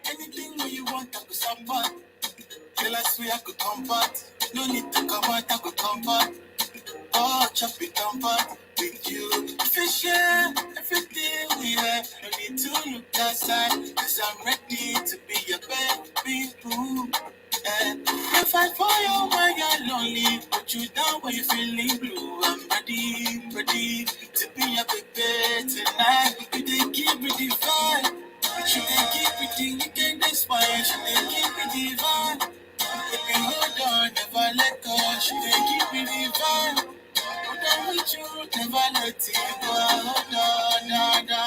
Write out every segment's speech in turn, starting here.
Anything you want, I could support. Girl, I swear I could comfort. No need to come out, I could comfort. Oh, chop it comfort with you. Fish everything we have. No need to look outside, cause I'm ready to be your baby boo. If I for you when you're lonely, put you down when you're feeling blue. I'm ready to be your baby tonight. You did give me the vibe. Should they keep it the weekend inspired? Should they keep it the vibe? Baby, hold on, never let go. Should they keep it the vibe? Hold on with you, never let it go. Hold on, da.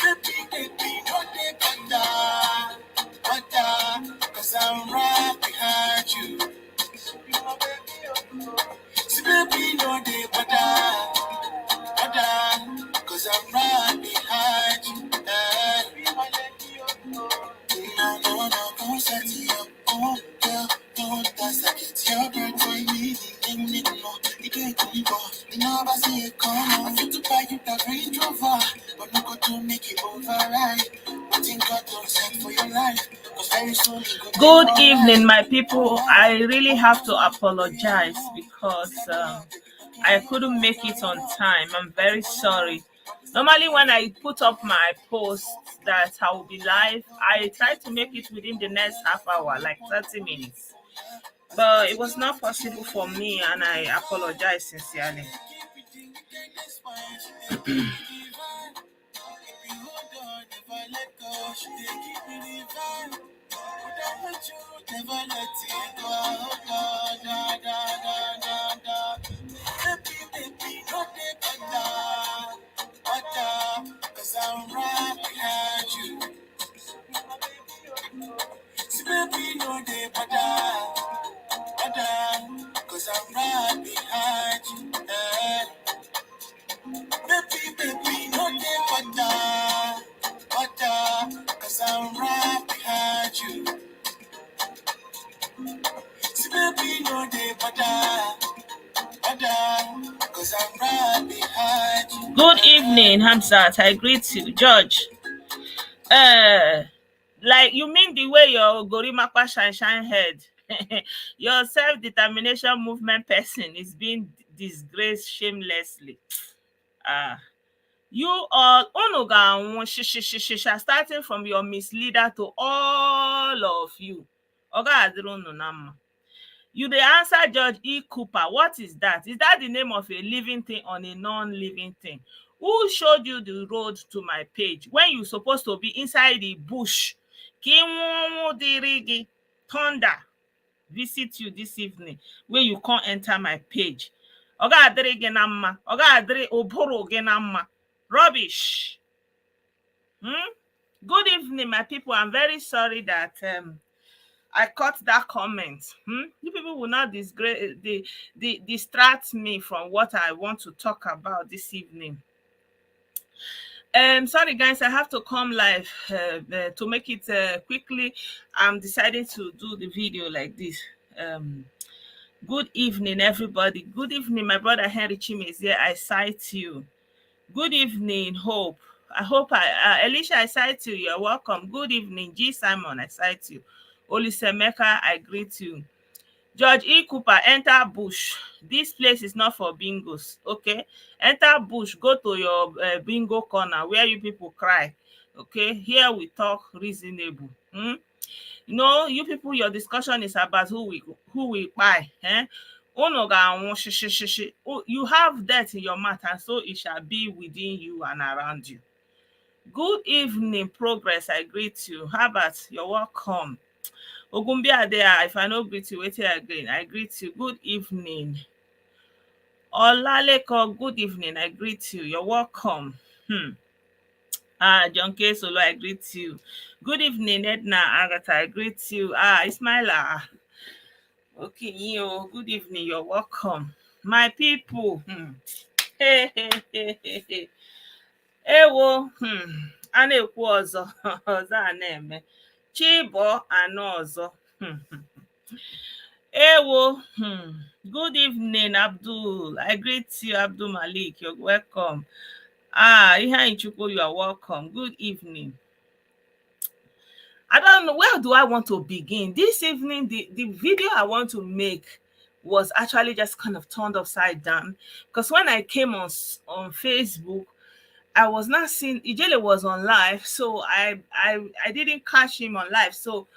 Baby, no they butter, cause I'm right behind you. See, baby, no they butter, cause I'm right behind you. No, don't set it up. Oh, girl, don't that's like it's your birthday. You can't keep on. You know I see it come on. I feel to buy you that Range Rover, but no go to make it override. But think God don't set for your life. Very soon good evening, my people. I really have to apologize because I couldn't make it on time. I'm very sorry. Normally, when I put up my post that I will be live, I try to make it within the next half hour, like 30 minutes. But it was not possible for me, and I apologize sincerely. Cause I'm right behind you. See, baby, no they butter, cause I'm right behind you. Baby, no they butter, cause I'm right behind you. See, baby, no they butter, cause I'm right behind you. Good evening, Hamzat. I greet you, George. Like you mean the way your Gorimapa shine head, your self-determination movement person is being disgraced shamelessly. You all onoga starting from your misleader to all of you. Oga Adiro Nonama. You the answer Judge E. Cooper. What is that? Is that the name of a living thing on a non-living thing? Who showed you the road to my page when you're supposed to be inside the bush? Thunder visit you this evening when you can't enter my page. Oga adịrị gị na mma. Oga adịrị ụbụrụ gị na mma. Rubbish. Good evening, my people. I'm very sorry that I caught that comment. You people will not distract me from what I want to talk about this evening. Sorry guys, I have to come live to make it quickly. I'm deciding to do the video like this. Good evening, everybody. Good evening, my brother Henry Chime is here. I cite you. Good evening, Hope. I hope Alicia, I cite you. You're welcome. Good evening, G. Simon. I cite you. Olisemeka, I greet you. George E. Cooper, enter bush. This place is not for bingos, okay? Enter bush, go to your bingo corner where you people cry, okay? Here we talk reasonable. You know, you people, your discussion is about who we buy. You have death in your mouth, and so it shall be within you and around you. Good evening, Progress. I greet you. Herbert, you're welcome. Ogumbia there, if I don't greet you, wait here again. I greet you. Good evening. Olaleko, good evening. I greet you. You're welcome. John K. Solo, I greet you. Good evening, Edna Agatha. I greet you. Ismaila. Okay, you. Good evening. You're welcome. My people. Hey. Ewo. Anekwu ọzọ. Ọzọ a na-eme. Chibo anọ ọzọ. Ewo, good evening, Abdul. I greet you, Abdul Malik. You're welcome. Ihe Ichukwu, you are welcome. Good evening. I don't know, where do I want to begin? This evening, the video I want to make was actually just kind of turned upside down, because when I came on Facebook, I was not seeing Ijele was on live, so I didn't catch him on live. So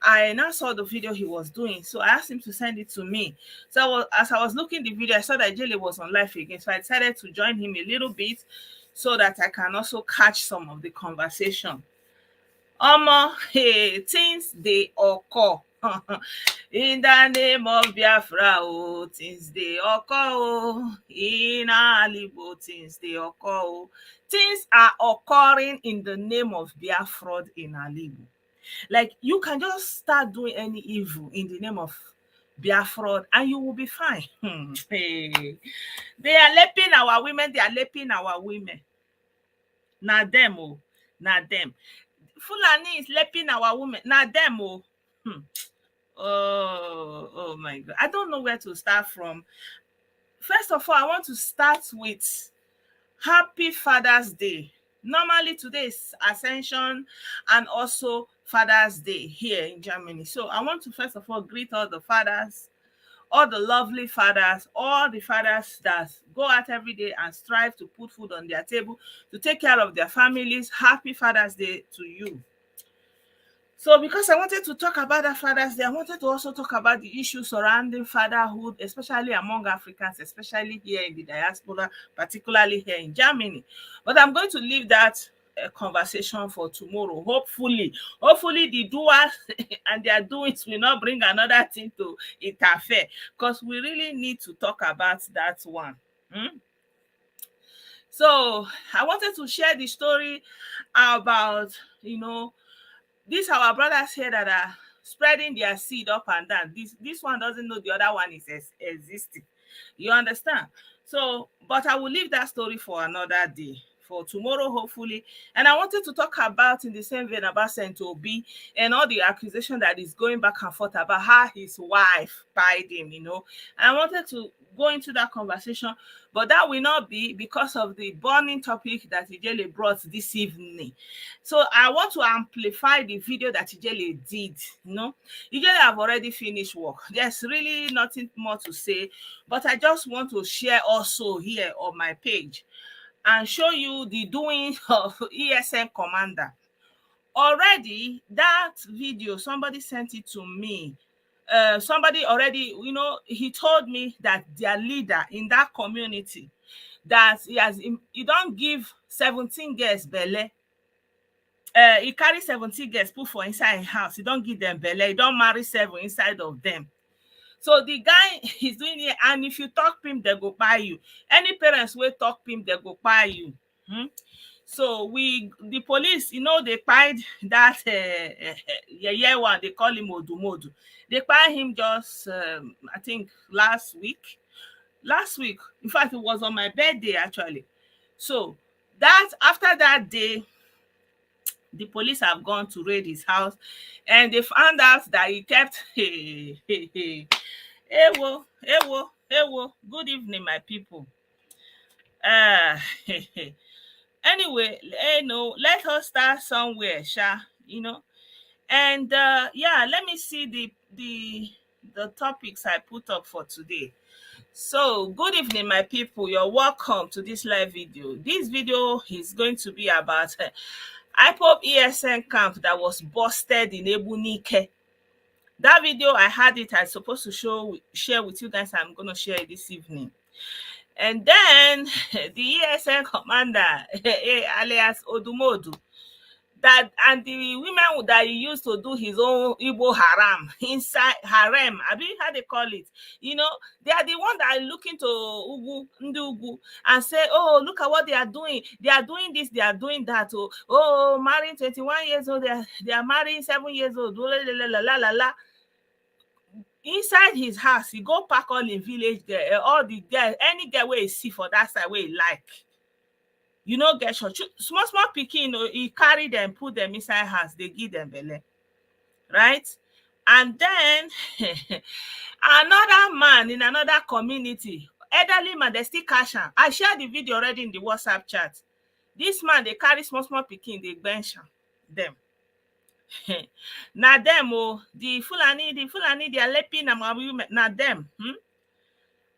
I now saw the video he was doing. So I asked him to send it to me. So as I was looking the video, I saw that Ijele was on live again. So I decided to join him a little bit so that I can also catch some of the conversation. Hey, things they occur. In the name of Biafra, oh, things they occur. Oh. In Alibo, things they occur. Oh. Things are occurring in the name of Biafra in Alibo. Like, you can just start doing any evil in the name of Biafra and you will be fine. Hey. They are laping our women. They are laping our women. Na them, oh, na them. Fulani is laping our women. Na them, oh. Oh my God. I don't know where to start from. First of all, I want to start with Happy Father's Day. Normally, today is Ascension and also Father's Day here in Germany. So I want to first of all greet all the fathers, all the lovely fathers, all the fathers that go out every day and strive to put food on their table, to take care of their families. Happy Father's Day to you. So because I wanted to talk about that Father's Day, I wanted to also talk about the issues surrounding fatherhood, especially among Africans, especially here in the diaspora, particularly here in Germany. But I'm going to leave that conversation for tomorrow. Hopefully the doers and their doings will not bring another thing to interfere, because we really need to talk about that one. So I wanted to share the story about, these are our brothers here that are spreading their seed up and down. This one doesn't know the other one is existing. You understand? So, but I will leave that story for another day, for tomorrow, hopefully. And I wanted to talk about, in the same vein, about Saint Obi and all the accusation that is going back and forth about how his wife pied him. And I wanted to go into that conversation, but that will not be because of the burning topic that Ijele brought this evening. So I want to amplify the video that Ijele did. Ijele have already finished work. There's really nothing more to say, but I just want to share also here on my page and show you the doing of ESN commander. Already, that video, somebody sent it to me. Somebody already, he told me that their leader in that community, that he don't give 17 girls belle. He carry 17 girls put for inside him house. He don't give them belle. He don't marry 7 inside of them. So the guy is doing it, and if you talk him, they go buy you. Any parents will talk him, they go buy you. So the police, they pied that one, they call him Odumodu. They pied him just, I think, last week. In fact, it was on my birthday, actually. So after that day, the police have gone to raid his house, and they found out that he kept Ewo. Good evening, my people. Anyway, let us start somewhere, sha. And let me see the topics I put up for today. So, good evening, my people. You're welcome to this live video. This video is going to be about IPOB ESN camp that was busted in Egbunike. That video, I had it. I'm supposed to share with you guys. I'm going to share it this evening. And then the ESN commander, alias Odumodu, and the women that he used to do his own Igbo harem, how they call it, they are the one that are looking to Ugu and say, oh, look at what they are doing. They are doing this, they are doing that. Oh, marrying 21 years old, they are marrying 7 years old. La. Inside his house, he go pack all the village girl, all the girl, any girl where he see for that side where he like. Get shot. Small pikin, he carry them, put them inside house, they give them belle. Right? And then another man in another community, elderly man, they still catch am. I share the video already in the WhatsApp chat. This man, they carry small pikin, they Gbenching them. Na them, oh, the Fulani, they are leping women, na them.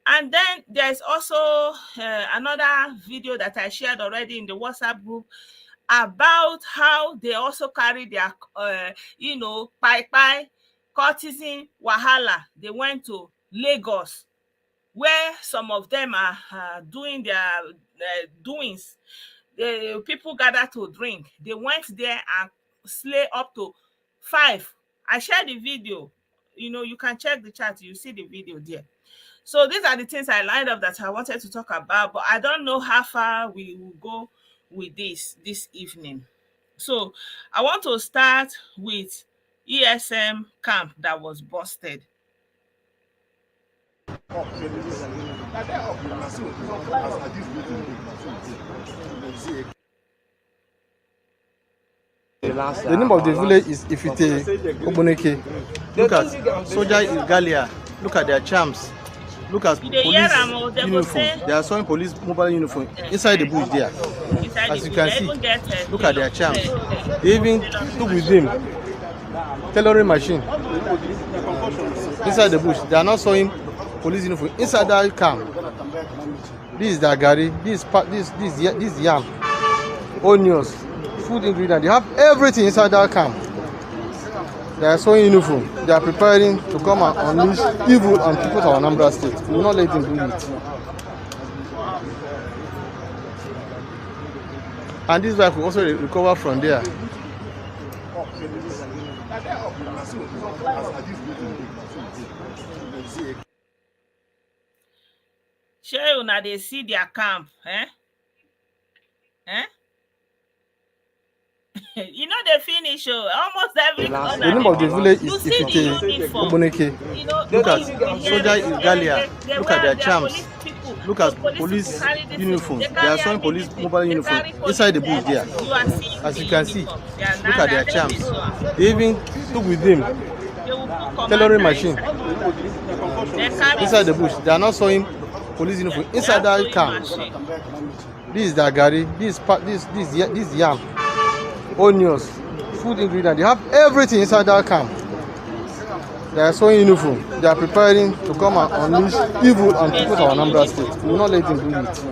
And then there's also another video that I shared already in the WhatsApp group about how they also carry their, Kpai cultism wahala. They went to Lagos, where some of them are doing their doings. The people gather to drink. They went there and slay up to 5. I shared the video. You can check the chat. You see the video there. So these are the things I lined up that I wanted to talk about, but I don't know how far we will go with this evening. So I want to start with ESM camp that was busted. The name of the village is Egbunike. Look at soldier in Galia. Look at their charms. Look at police uniform. They are showing police mobile uniform inside the bush there. As you can see, look at their charms. They even took with them tailoring machine inside the bush. They are not showing police uniform inside that camp. This is the gari. This yam, onions, food ingredients. They have everything inside that camp. They are showing uniform. They are preparing to come and unleash evil on people of Anambra State. We will not let them do it. And this wife will also recover from there. Shey una dey see their camp, eh? They finish almost every corner. The name of the village is Egbunike. Look at soldier in Galia. Look at their charms. Look at police uniform. They are showing police mobile uniform inside the bush there. As you can see, look at their charms. They even took with them tailoring machine inside the bush. They are not showing police uniform inside that camp. This is the gari. This yam, onions, food ingredients. They have everything inside that camp. They are showing uniform. They are preparing to come and unleash evil on people of Anambra State. We will not let them do it.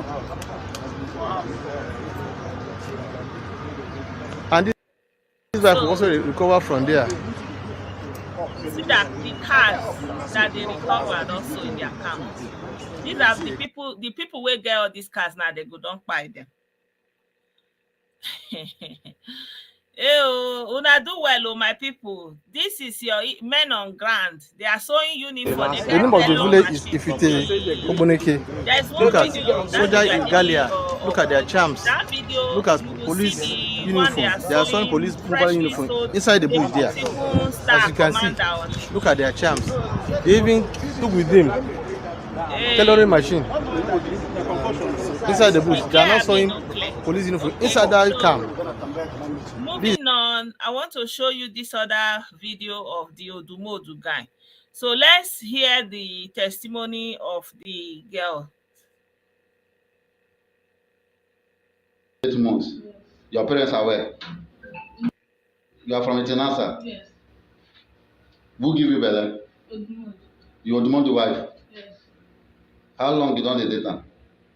And this wife will also recover from there. See that the cars that they recovered also in their camp. These are the people who get all these cars now, they go don't buy them. Una do well, my people. This is your men on ground. They are sewing uniform. The name of the village is Egbunike. Look at soldier in Galia. Look at their charms. Look at police uniform. They are showing police mobile uniform inside the bush there. As you can see, look at their charms. They even took with them tailoring machine inside the bush. They are not showing police uniform inside that camp. Moving on, I want to show you this other video of the Odumodu guy. So let's hear the testimony of the girl. 8 months. Yes. Your parents are where? You are from Itinasa? Yes. Who give you belly? Odumodu. You Odumodu wife? Yes. How long you done the data?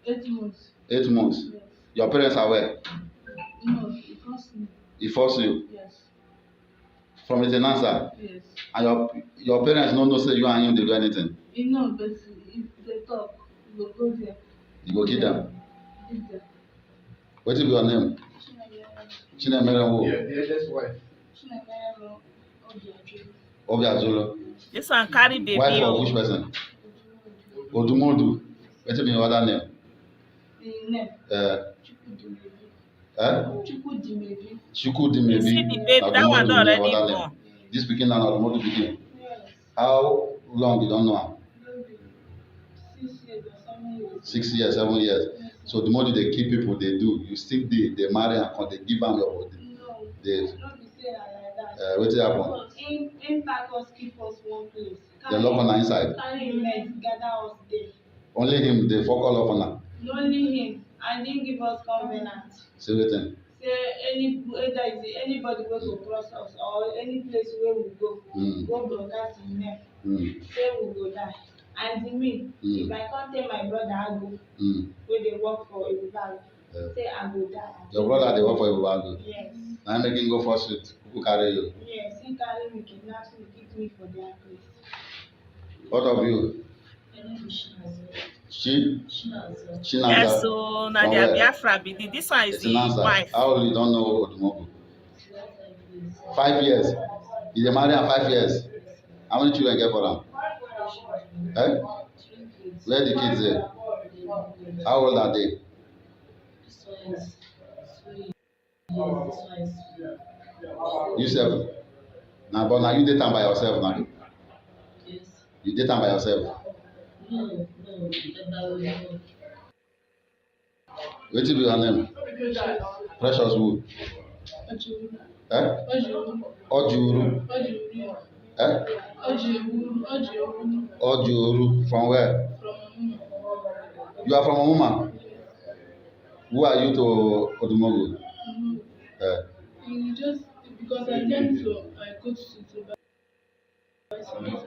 8 months. 8 months? Yes. Your parents are where? No, he forced me. He forced you? Yes. From Itinasa? Yes. And your parents don't know say you and him they do anything? You know, but if they talk, you will go there. You go kill them? Kill them. What is your name? Chinemere who? Yeah, that's wife. Chinemere Obiazulo. This one carry baby. Wife of which person? Odumodu. What is your other name? The name? Chukwudimebi. Chukwudimebi. You see the baby, that one already born. This begin now, Odumodu begin. Yes. How long you don't know? 6 years or 7 years. 6 years, 7 years. Yes. So the money they keep people, they do. You still they marry and they give them your body. No. They Not be say I like that. Wetin happen? So in pack us, keep us one place. Dem lock una inside? Carry him net, gather us there. Only him dey fok all of una? Only him, and him give us covenant. Say wetin? Say anybody wey go cross us or any place wey we go, go broadcast him name. Say we go die. And me, if I come tell my brother Agu, wey dey work for Egbunike, say I go die. Your brother dey work for Egbunike? Yes. Na make him go for street, who carry you? Yes, he carry me, kidnap me, keep me for their place. What of you? She? Chinasa. Yes, so na their Biafra be this one is the wife. How old you don't know Odumogu? 5 years. You dey marry am 5 years. How many children get for am? Eh? Where the kids dey? How old are they? You sef? Na but na you date am by yourself now? You date am by yourself? No. Wetin be your name? Precious who? Eh? Ojuru. Eh? Ojuru. From where? You are from Omuma? Who are you to Odumogu? Just because I came to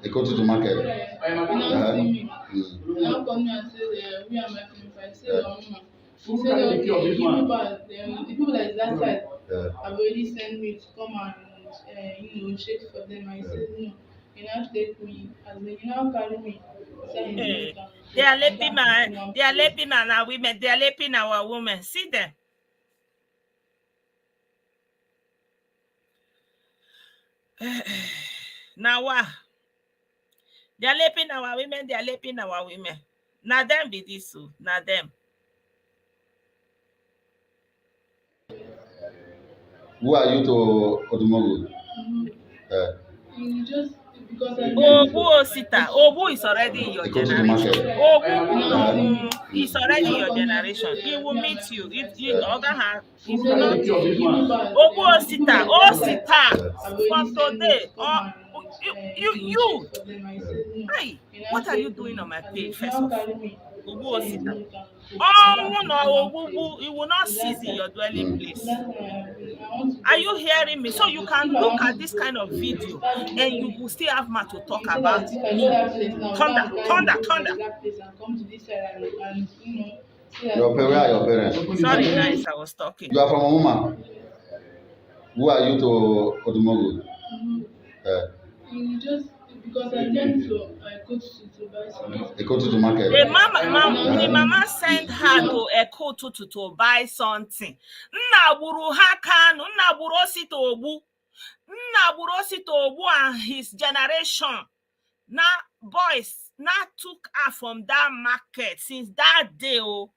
They go to the market. Now see me. Now come here and say, we are my friend. I say, he said, okay, the people that is that side have already sent me to come and shake for them. I said, no, you have to take me. As they now carry me. They are raping our women. They are raping our women. See them. Now what? They are raping our women. They are raping our women. Now them be this so. Now them. Who are you to Odumogu? Just because I Obu is already in your generation. Obu is already in your generation. He will meet you. Other hand, he will not meet you. Obu Osita from today. You. Hey, what are you doing on my page? First of all, Obu Osita. Oh no, you will not cease in your dwelling place. Are you hearing me? So you can look at this kind of video and you will still have much to talk about. Thunder. Where are your parents? Sorry, guys, I was talking. You are from Omuma? Who are you to Odumogu? Just because I came to buy something. They go to the market. The mama sent her to Ekoto to buy something. Nnaburu Hakanu, Nnaburu Osito Obu and his generation. Now, boys, now took her from that market since that day. Oh.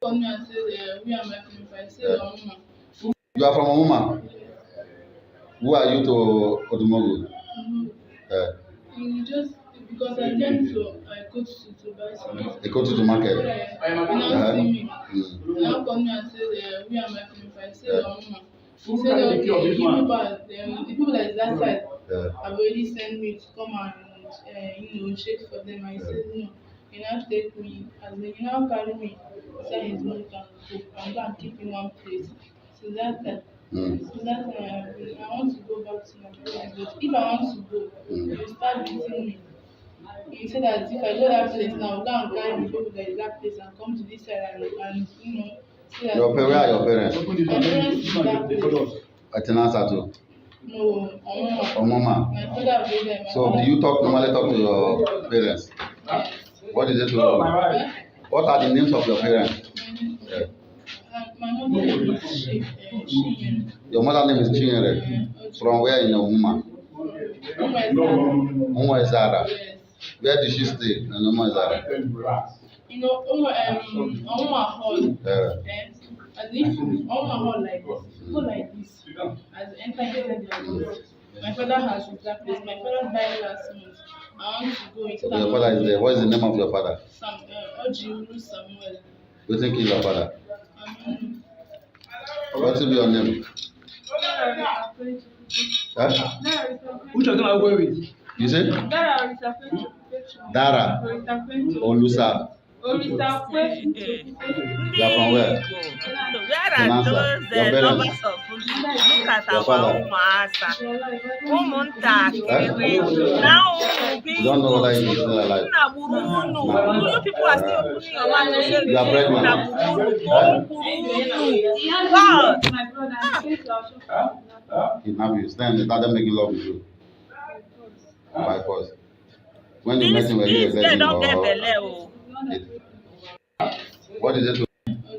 Come here and say, we are my friend. I say, You are from Omuma? Who are you to Odumogu? Just because I came to buy something. They go to the market. Now see me. Now come here and say, we are my friend. I say, he said, okay, the people that is that side have already sent me to come and shake for them. I said, no, you have to take me. As they now carry me, say his mom can go and keep in one place. So that I want to go back to my parents. But if I want to go, you start beating me. You say that if I go that place now, go and carry the people that is that place and come to this side and say that. Where are your parents? My parents is that place. Atenasa too? No, Omuma. My father gave them. So do you normally talk to your parents? Yes. What is it to you? What are the names of your parents? My mother is Chinyere. Your mother's name is Chinyere. From where in Omuma? Umwa-Ezara. Yes. Where did she stay in Umwa-Ezara? Omuma Hall. As if Omuma Hall like this, go like this. As enter inside their house. My father has that place. My father died last month. I want to go into So your father is there. What is the name of your father? Ojiulu Samuel. You think he's your father? What will be your name? Which of them are you going with? You say? Dara or Lusa? You are from where? So where are those lovers of food? Look at our Umuasa. Now You don't know whether he is still alive. You people are still opening your mouth to say you are pregnant. Kidnap you. Then they started making love with you. By force. When you met him, were you a virgin or? What is it?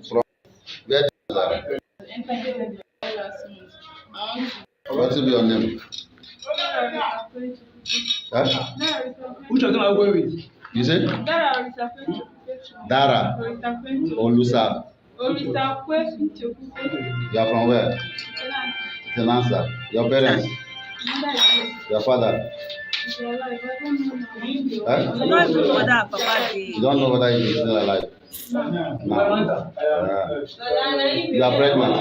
From where is that? What's your name? Huh? Which of them are you going with? You say? Dara or Lusa? You are from where? Tenansa. Your parents? Your father? Huh? You don't know whether he is still alive. No. You are pregnant.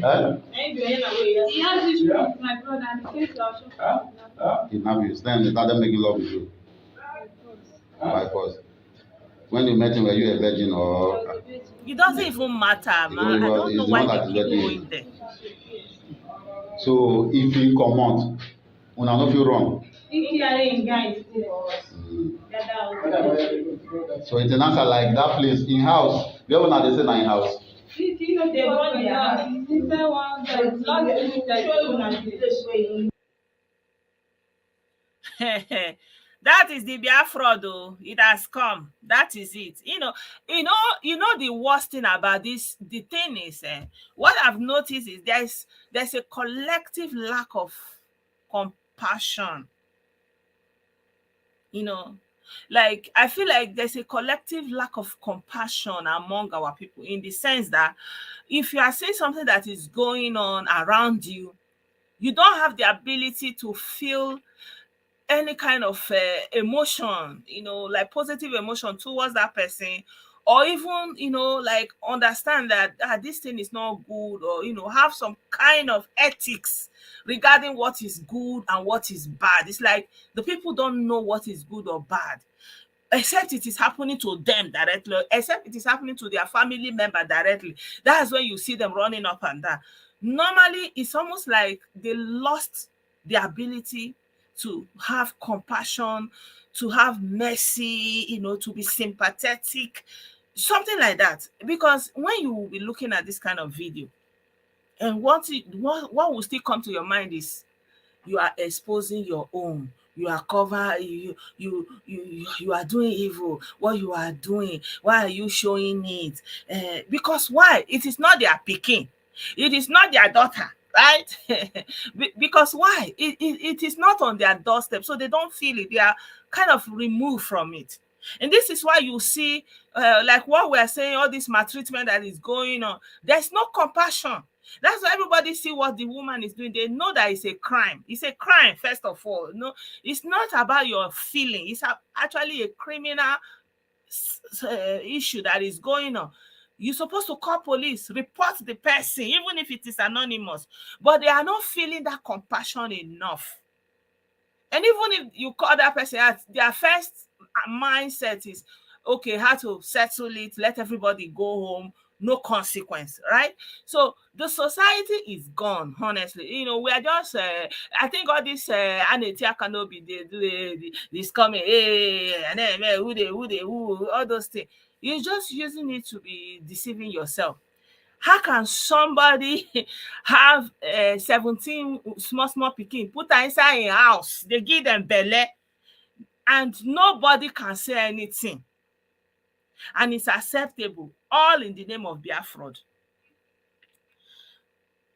Huh? He has issues with my brother and he says kidnap you. Then they started making love with you. By force. When you met him, were you a virgin or? It doesn't even matter, man. I don't know why they keep going there. So if he come out, una no feel wrong. So it's an answer like that place in house. Where una dey say na in house? That is the Biafra, though. It has come. That is it. You know the worst thing about this. The thing is, what I've noticed is there's a collective lack of compassion. Like I feel like there's a collective lack of compassion among our people, in the sense that if you are seeing something that is going on around you, you don't have the ability to feel any kind of emotion, like positive emotion towards that person, or even, like understand that this thing is not good, or, have some kind of ethics regarding what is good and what is bad. It's like the people don't know what is good or bad, except it is happening to them directly, except it is happening to their family member directly. That's when you see them running up and down. Normally, it's almost like they lost the ability to have compassion, to have mercy, to be sympathetic, something like that. Because when you will be looking at this kind of video, and what will still come to your mind is you are exposing your own. You are you are doing evil. What you are doing, why are you showing it? Because why? It is not their pikin. It is not their daughter. Right? Because why? It is not on their doorstep, so they don't feel it. They are kind of removed from it. And this is why you see, like what we're saying, all this maltreatment that is going on. There's no compassion. That's why everybody see what the woman is doing. They know that it's a crime. It's a crime, first of all. No, it's not about your feeling. It's actually a criminal issue that is going on. You're supposed to call police, report the person, even if it is anonymous. But they are not feeling that compassion enough. And even if you call that person out, their first mindset is, okay, how to settle it, let everybody go home, no consequence, right? So the society is gone, honestly. We are just, I think all this Anetia cannot be this coming, and then who, all those things. You're just using it to be deceiving yourself. How can somebody have 17 small pikin, put her inside a house, they give them belly, and nobody can say anything? And it's acceptable, all in the name of Biafra.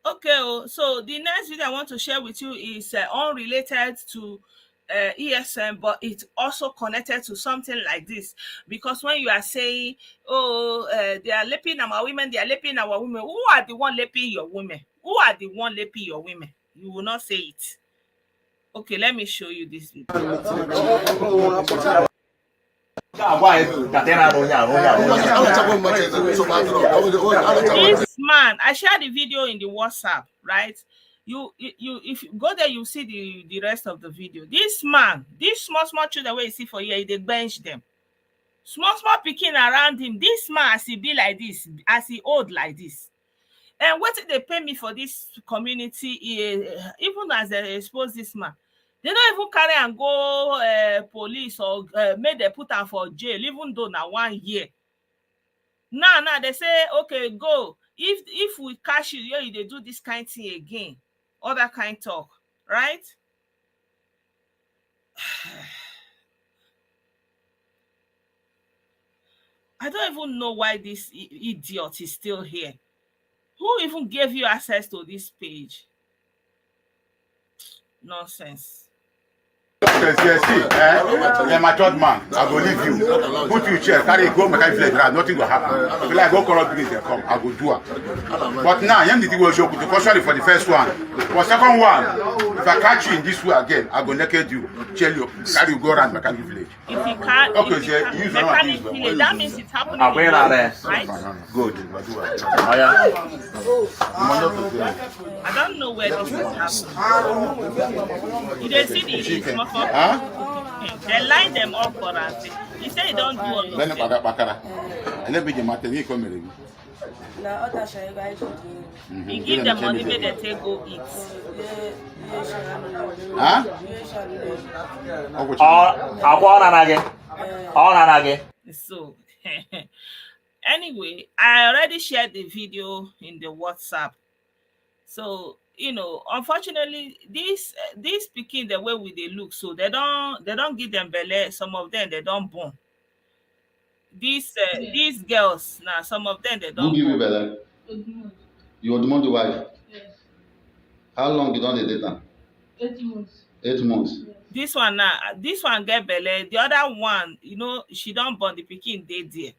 Okay, so the next video I want to share with you is unrelated to ESN, but it's also connected to something like this. Because when you are saying, they are raping our women, they are raping our women, who are the one raping your women? Who are the one raping your women? You will not say it. Okay, let me show you this video. This man, I shared the video in the WhatsApp, right? You if you go there, you see the rest of the video. This man, these small children where you see for here, they bench them. Small picking around him. This man, as he be like this, as he old like this. And what did they pay me for this community? Even as they expose this man, they don't even carry and go police or make they put him for jail, even though now 1 year. Now they say, okay, go. If we catch you, they do this kind of thing again. Other kind talk, right? I don't even know why this idiot is still here. Who even gave you access to this page? Nonsense. You're my third man. I will leave you. Put you chair, carry go, make I feel nothing will happen. If I go corrupt they come, I will do it. But now, young did go show to caution for the first one. For second one, if I catch you in this way again, I go naked you, chill you, carry you go around mechanic village. If you can't, okay, if you can't use mechanic village, that means it's happening. Right? Good. I don't know where this is happening. You don't see the small they line them up for us. You say you don't do all of them. You give them money, make them take go eat. So anyway, I already shared the video in the WhatsApp. So unfortunately, these pikin the way they look, so they don't give them belly. Some of them they don't born. These girls now, some of them they don't. Who give you belly? You Wom3n the wife. Yes. How long you don't date her? 8 months. 8 months. This one get belly. The other one, she don't born, the pikin dey there.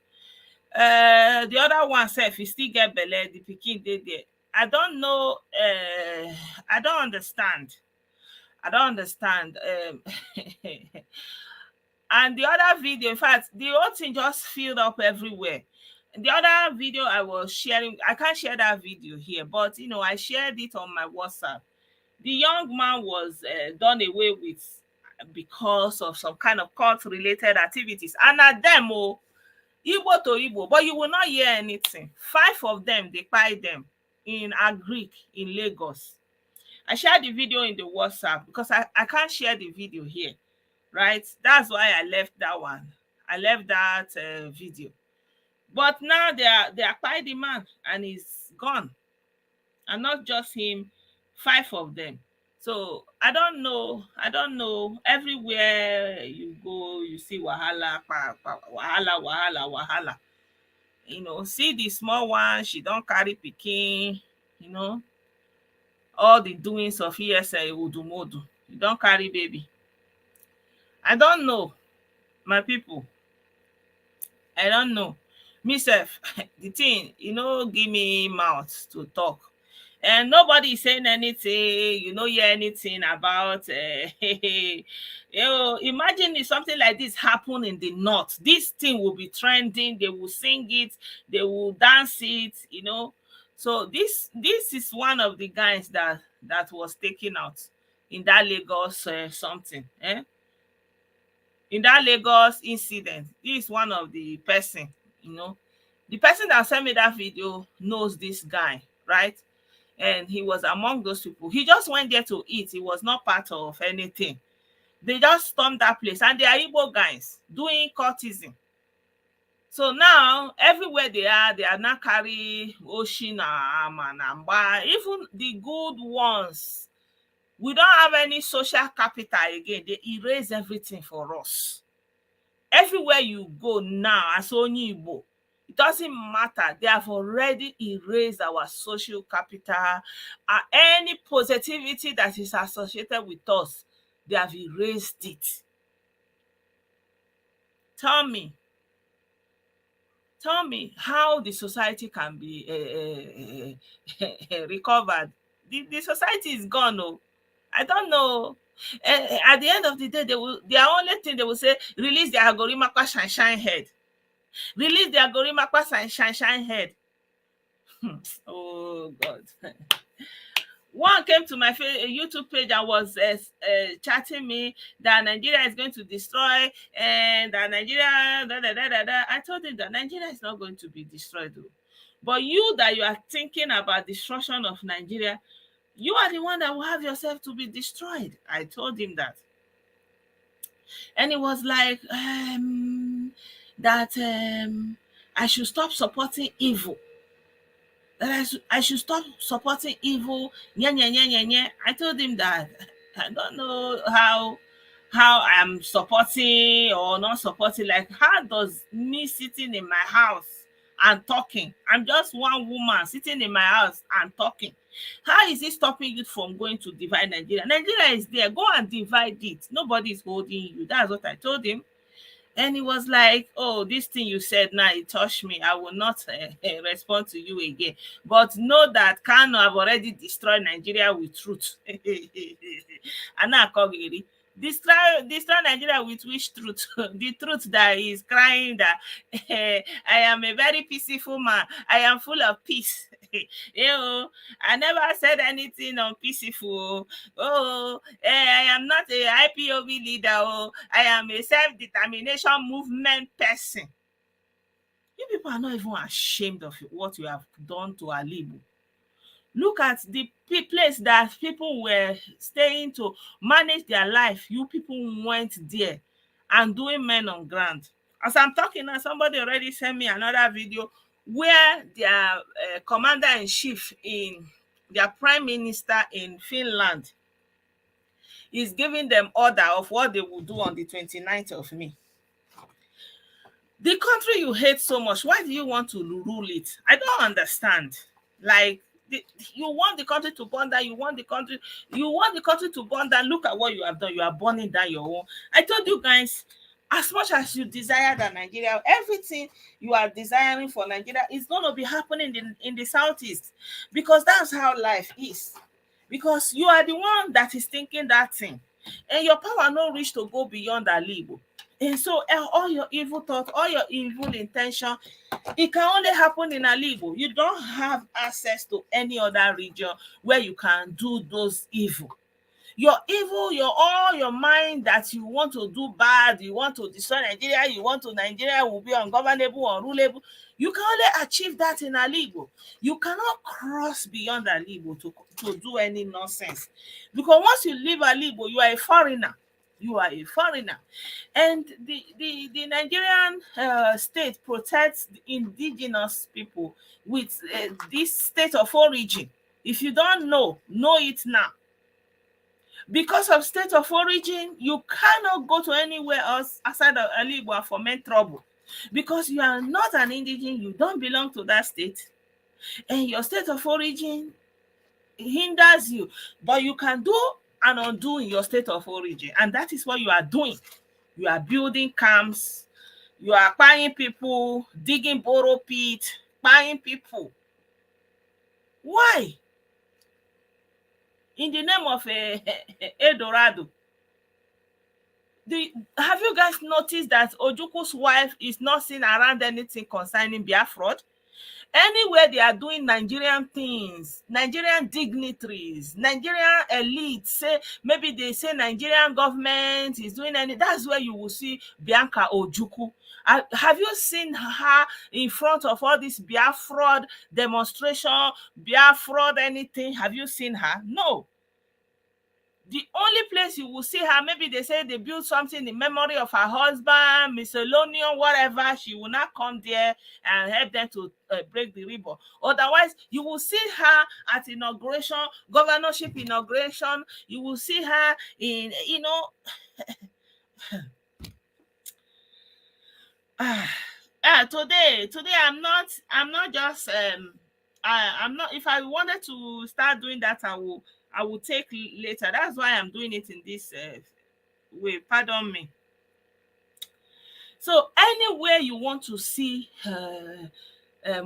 The other one self, he still get belly, the pikin dey there. I don't know. I don't understand. And the other video, in fact, the whole thing just filled up everywhere. The other video I was sharing, I can't share that video here, but I shared it on my WhatsApp. The young man was done away with because of some kind of cult-related activities, and at them, Igbo to Igbo, but you will not hear anything. 5 of them, they Kpai them in Agric in Lagos. I shared the video in the WhatsApp because I can't share the video here, right? That's why I left that one. I left that video. But now they are Kpai the man and he's gone. And not just him, 5 of them. So I don't know. Everywhere you go, you see wahala, wahala. See the small one, she don't carry pikin, all the doings of ESN Udumodu. You don't carry baby. I don't know, my people. I don't know. Myself, the thing, give me mouth to talk. And nobody is saying anything, hear anything about imagine if something like this happen in the north. This thing will be trending, they will sing it, they will dance it, So this is one of the guys that was taken out in that Lagos something. In that Lagos incident. This is one of the person, The person that sent me that video knows this guy, right? And he was among those people. He just went there to eat. He was not part of anything. They just stormed that place. And they are Igbo guys doing cultism. So now, everywhere they are now carry Oshin and Amba. Even the good ones. We don't have any social capital again. They erase everything for us. Everywhere you go now, as only Igbo, it doesn't matter. They have already erased our social capital. Any positivity that is associated with us, they have erased it. Tell me how the society can be recovered. The society is gone. Oh. I don't know. At the end of the day, their only thing they will say, release the Agorimakwa shine head. Release the Agorimakwa shine head. Oh God. One came to my YouTube page and was chatting me that Nigeria is going to destroy and that Nigeria I told him that Nigeria is not going to be destroyed though. But you that you are thinking about destruction of Nigeria, you are the one that will have yourself to be destroyed. I told him that. And it was like that I should stop supporting evil. That I should stop supporting evil. I told him that I don't know how I'm supporting or not supporting. Like, how does me sitting in my house and talking, I'm just one woman sitting in my house and talking, how is it stopping you from going to divide Nigeria? Nigeria is there. Go and divide it. Nobody is holding you. That's what I told him. And he was like, oh, this thing you said now, it touched me. I will not respond to you again. But know that Kano have already destroyed Nigeria with truth. And now destroy Nigeria with which truth? The truth that is crying that I am a very peaceful man. I am full of peace. I never said anything unpeaceful. I am not a IPOB leader. I am a self-determination movement person. You people are not even ashamed of what you have done to Alibu. Look at the place that people were staying to manage their life. You people went there and doing men on ground. As I'm talking now, somebody already sent me another video where their commander-in-chief in their prime minister in Finland is giving them order of what they will do on the 29th of May. The country you hate so much, why do you want to rule it? I don't understand. Like, you want the country to burn down, you want the country to burn down. Look at what you have done. You are burning down your own. I told you guys, as much as you desire that Nigeria, everything you are desiring for Nigeria is going to be happening in the southeast, because that's how life is. Because you are the one that is thinking that thing, and your power no reach to go beyond that level. And so all your evil thoughts, all your evil intention, it can only happen in Alibo. You don't have access to any other region where you can do those evil. Your evil, all your mind that you want to do bad, you want to destroy Nigeria, you want to Nigeria will be ungovernable, unrulable. You can only achieve that in Alibo. You cannot cross beyond Alibo to do any nonsense. Because once you leave Alibo, you are a foreigner. You are a foreigner. And the Nigerian state protects the indigenous people with this state of origin. If you don't know it now. Because of state of origin, you cannot go to anywhere else outside of Alibo for men trouble. Because you are not an indigen, you don't belong to that state. And your state of origin hinders you. But you can do and undo in your state of origin, and that is what you are doing. You are building camps, you are buying people, digging borrow pit, buying people. Why? In the name of Eldorado. Have you guys noticed that Ojuku's wife is not seen around anything concerning Biafra? Anywhere they are doing Nigerian things, Nigerian dignitaries, Nigerian elites, say maybe they say Nigerian government is doing that's where you will see Bianca Ojukwu. Have you seen her in front of all this Biafra demonstration, Biafra anything? Have you seen her? No. The only place you will see her, maybe they say they built something in memory of her husband, miscellaneous, whatever. She will not come there and help them to break the ribbon. Otherwise, you will see her at inauguration, governorship inauguration. You will see her in, today I'm not just I'm not. If I wanted to start doing that, I will take later. That's why I'm doing it in this way. Pardon me. So anywhere you want to see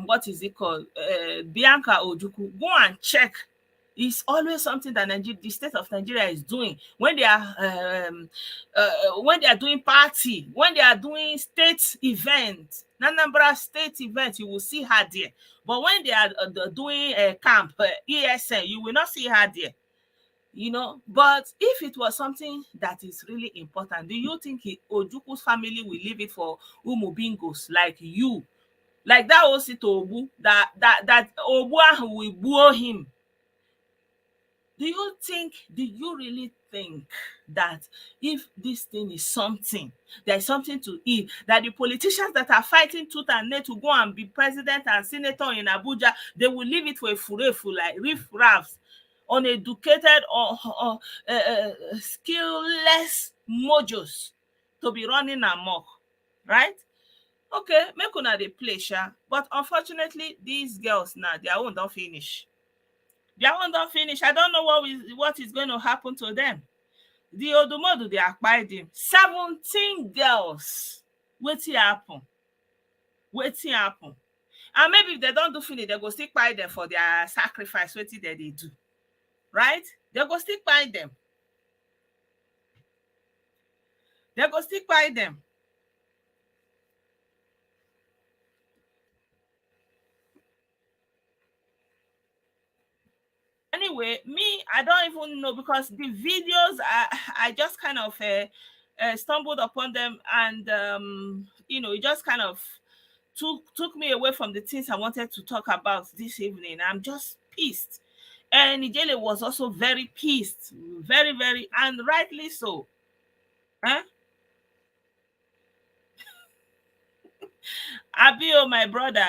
what is it called, Bianca Ojukwu, go and check It's always something that the state of Nigeria is doing when they are doing party, when they are doing state events. Anambra state event, you will see her there. But when they are doing a camp, ESN, you will not see her there. You know, but if it was something that is really important, do you think Ojuku's family will leave it for Umubingos like you? Like that Osito Obu, that Obu will boo him. Do you really think that if this thing is something, there's something to eat, that the politicians that are fighting tooth and nail to go and be president and senator in Abuja, they will leave it for a furefu like riff-raffs, uneducated or skillless mojos to be running amok, right? Okay, make una dey play, sha. But unfortunately, these girls now, their own don't finish. Their own don't finish. I don't know what is going to happen to them. The Odumodu, they acquired them. 17 girls. Wetin happen? Wetin happen? And maybe if they don't do finish, they go still buy them for their sacrifice. Wetin they do, right? They go still buy them. They go still buy them. Anyway, me, I don't even know, because the videos, I just kind of stumbled upon them, and you know, it just kind of took me away from the things I wanted to talk about this evening. I'm just pissed. And Ijele was also very pissed, very, very, and rightly so. Huh? Abio, my brother,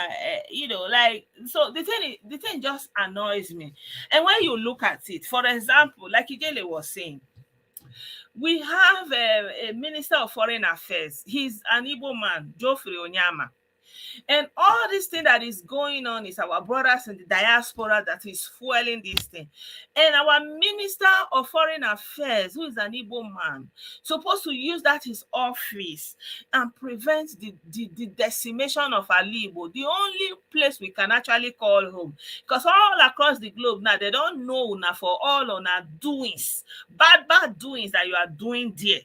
you know, like, so the thing just annoys me. And when you look at it, for example, like Ijele was saying, we have a Minister of Foreign Affairs. He's an Igbo man, Geoffrey Onyama. And all this thing that is going on is our brothers in the diaspora that is fueling this thing. And our Minister of Foreign Affairs, who is an Igbo man, supposed to use that his office and prevent the decimation of our Igbo, the only place we can actually call home. Because all across the globe now, they don't know now for all on our doings, bad doings that you are doing there.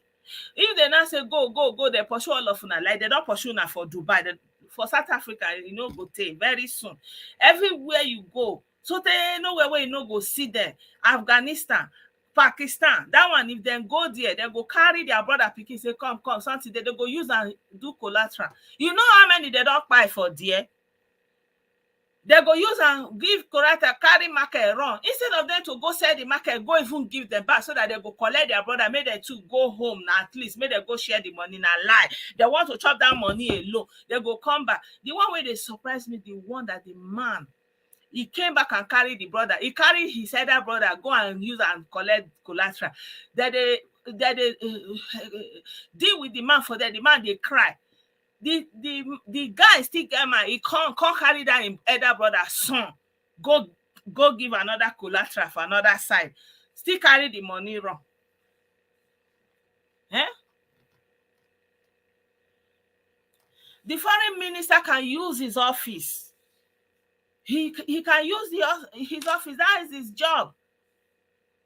If they now say go, they pursue all of una, like they don't pursue now for Dubai, for South Africa, you know, go take very soon. Everywhere you go, so they know where you know go see them. Afghanistan, Pakistan, that one, if they go there, they go carry their brother pikin, say come, something they go use and do collateral. You know how many they don't buy for there? They go use and give collateral, carry market run. Instead of them to go sell the market, go even give them back so that they go collect their brother, make them to go home now, at least, make them go share the money now lie. They want to chop that money alone. They go come back. The one where they surprised me, the one that the man, he came back and carried the brother. He carried his other brother, go and use and collect collateral. That they deal with the man for that. The man, they cry. The guy still get man, he can't carry that in elder brother son. Go give another collateral for another side. Still carry the money wrong. The foreign minister can use his office. He can use his office. That is his job.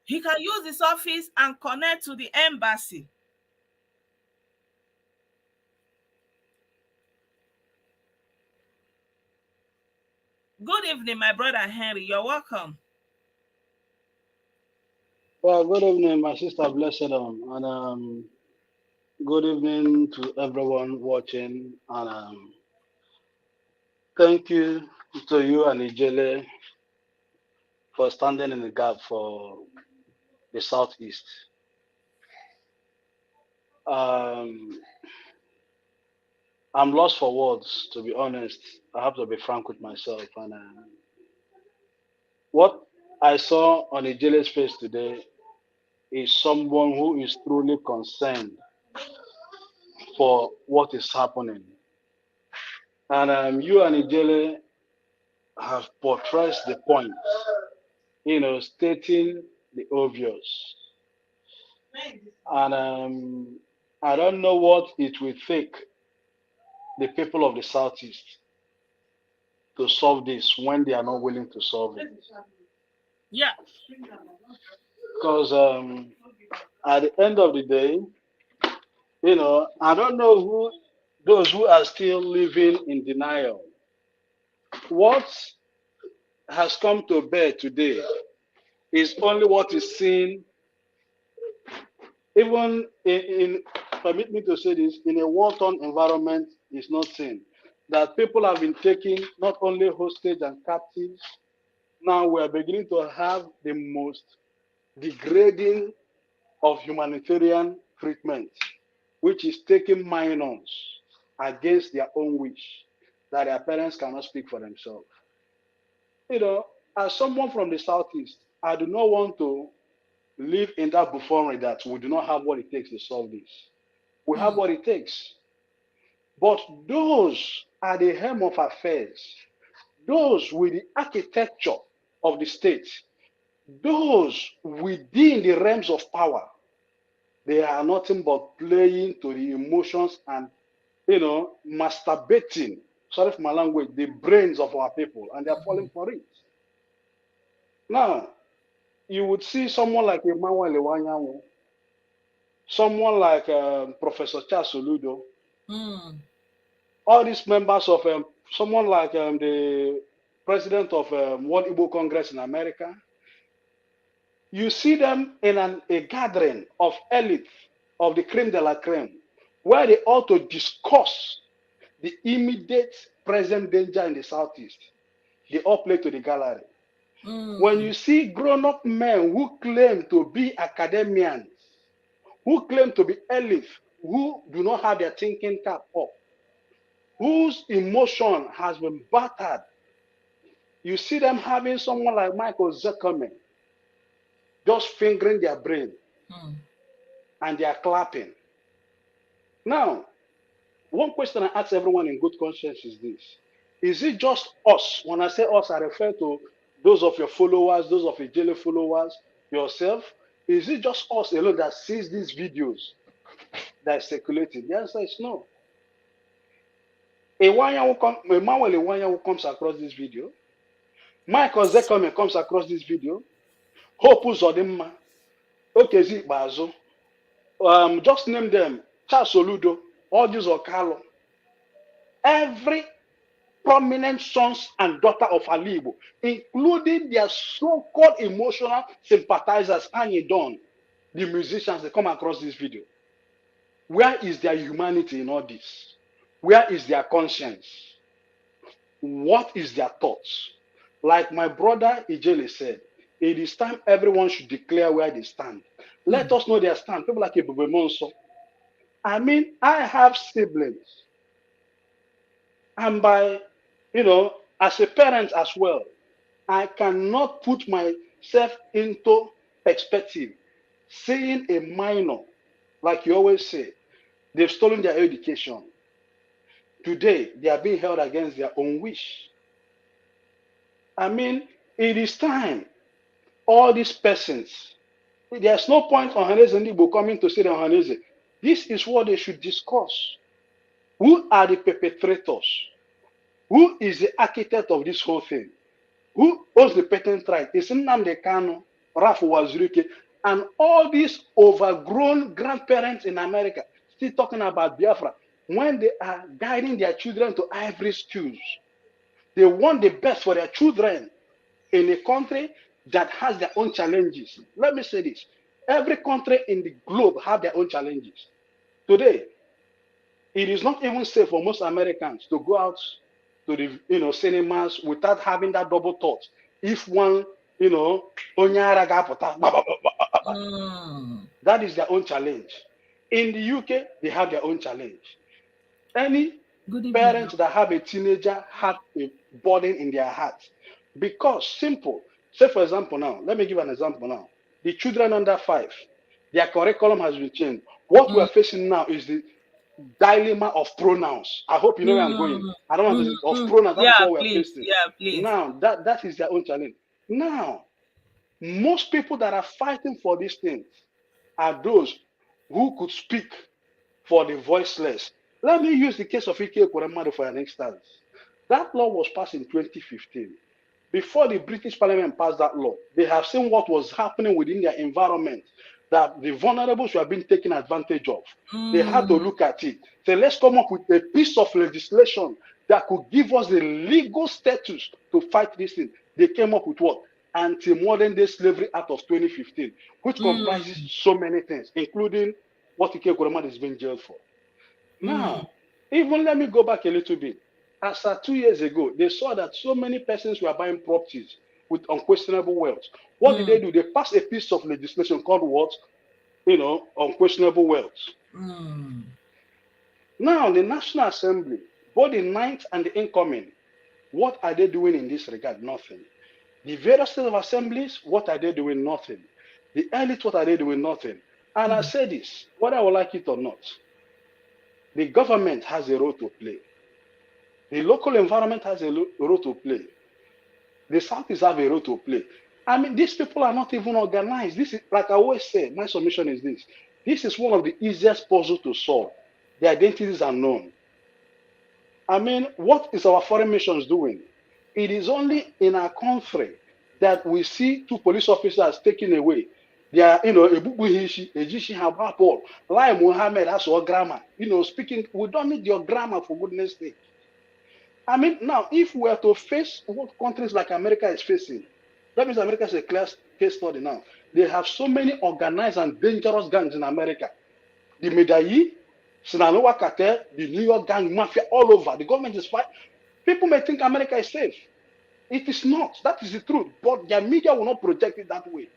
He can use his office and connect to the embassy. Good evening, my brother Henry. You're welcome. Well, good evening, my sister Blessed, and good evening to everyone watching, and thank you to you and Ijele for standing in the gap for the Southeast. I'm lost for words, to be honest. I have to be frank with myself. And what I saw on Ijele's face today is someone who is truly concerned for what is happening. And you and Ijele have portrayed the point, you know, stating the obvious. And I don't know what it will take the people of the Southeast to solve this when they are not willing to solve it. Yeah. Because at the end of the day, I don't know who those who are still living in denial. What has come to bear today is only what is seen, even in permit me to say this, in a war-torn environment is not seen. That people have been taken not only hostage and captives, now we are beginning to have the most degrading of humanitarian treatment, which is taking minors against their own wish, that their parents cannot speak for themselves. As someone from the Southeast, I do not want to live in that buffoonery that we do not have what it takes to solve this. We have what it takes. But those at the helm of affairs, those with the architecture of the state, those within the realms of power, they are nothing but playing to the emotions and, masturbating, sorry for my language, the brains of our people, and they are falling for it. Now, you would see someone like M1n0rs, someone like Professor Charles Soludo, all these members of someone like the president of World Igbo Congress in America. You see them in a gathering of elite, of the creme de la creme, where they ought to discuss the immediate present danger in the Southeast. They all play to the gallery. When you see grown-up men who claim to be academians, who claim to be elite, who do not have their thinking cap up, whose emotion has been battered, you see them having someone like Michael Zuckerman just fingering their brain, and they are clapping. Now, one question I ask everyone in good conscience is this: is it just us? When I say us, I refer to those of your followers, those of your daily followers, yourself. Is it just us alone that sees these videos that are circulating? The answer is no. Emmanuel Iwanya comes across this video. Michael Zekome comes across this video. Hope Uzodimma, Okezi Bazo, just name them, Charles Soludo, all these Okalo. Every prominent sons and daughter of Alibo, including their so-called emotional sympathizers, Anyidon, the musicians, they come across this video. Where is their humanity in all this? Where is their conscience? What is their thoughts? Like my brother Ijele said, it is time everyone should declare where they stand. Let us know their stand. People like Wom3n. I mean, I have siblings. And by, as a parent as well, I cannot put myself into perspective. Seeing a minor, like you always say, they've stolen their education. Today, they are being held against their own wish. I mean, it is time. All these persons, there's no point on Ohaneze Ndigbo coming to say that Ohaneze, this is what they should discuss. Who are the perpetrators? Who is the architect of this whole thing? Who owns the patent right? It's Nnamdi Kanu, Ralph Wazirike, and all these overgrown grandparents in America still talking about Biafra when they are guiding their children to ivory schools. They want the best for their children in a country that has their own challenges. Let me say this. Every country in the globe have their own challenges. Today, it is not even safe for most Americans to go out to the cinemas without having that double thought. If one, that is their own challenge. In the UK, they have their own challenge. Any parents that have a teenager have a burden in their heart. Because simple, say for example now, let me give an example now. The children under 5, their curriculum has been changed. What we are facing now is the dilemma of pronouns. I hope you know where I'm going. I don't want to say of pronouns. That's what we're facing. Yeah, please. Now, that is their own challenge. Now, most people that are fighting for these things are those who could speak for the voiceless. Let me use the case of Ike Ekweremadu for an instance. That law was passed in 2015. Before the British Parliament passed that law, they have seen what was happening within their environment, that the vulnerables were being taken advantage of. They had to look at it. So let's come up with a piece of legislation that could give us the legal status to fight this thing. They came up with what? Anti-Modern Day Slavery Act of 2015, which comprises so many things, including what Ike Ekweremadu is being jailed for. Now, even let me go back a little bit. As of 2 years ago, they saw that so many persons were buying properties with unquestionable wealth. What did they do? They passed a piece of legislation called what? Unquestionable wealth. Now, the National Assembly, both the ninth and the incoming, what are they doing in this regard? Nothing. The various state of assemblies, what are they doing? Nothing. The elite, what are they doing? Nothing. And I say this, whether I would like it or not, the government has a role to play. The local environment has a role to play. The Southeast have a role to play. I mean, these people are not even organized. This is, like I always say, my submission is this. This is one of the easiest puzzles to solve. The identities are known. I mean, what is our foreign missions doing? It is only in our country that we see 2 police officers taken away. They are, Ejishi Habapol, Lai Muhammad, that's our grammar. Speaking, we don't need your grammar for goodness sake. I mean, now, if we are to face what countries like America is facing, that means America is a clear case study now. They have so many organized and dangerous gangs in America. The Medellin, Sinaloa cartel, the New York gang, mafia, all over. The government is fighting. People may think America is safe. It is not. That is the truth. But their media will not project it that way.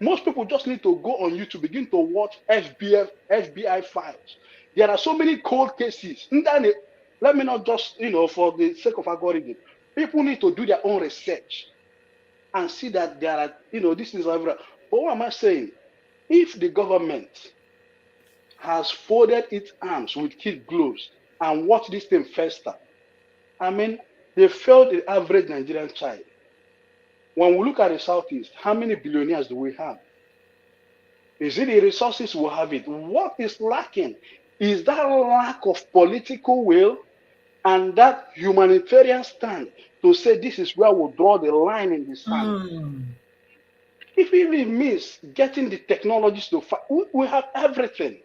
Most people just need to go on YouTube, begin to watch FBI files. There are so many cold cases. Let me not just, for the sake of algorithm, people need to do their own research and see that there are, this is everywhere. But what am I saying? If the government has folded its arms with kid gloves and watched this thing fester, I mean, they failed the average Nigerian child. When we look at the Southeast, how many billionaires do we have? Is it the resources we have it? What is lacking is that lack of political will and that humanitarian stand to say this is where we'll draw the line in the sand. If it means getting the technologies to fight, we have everything.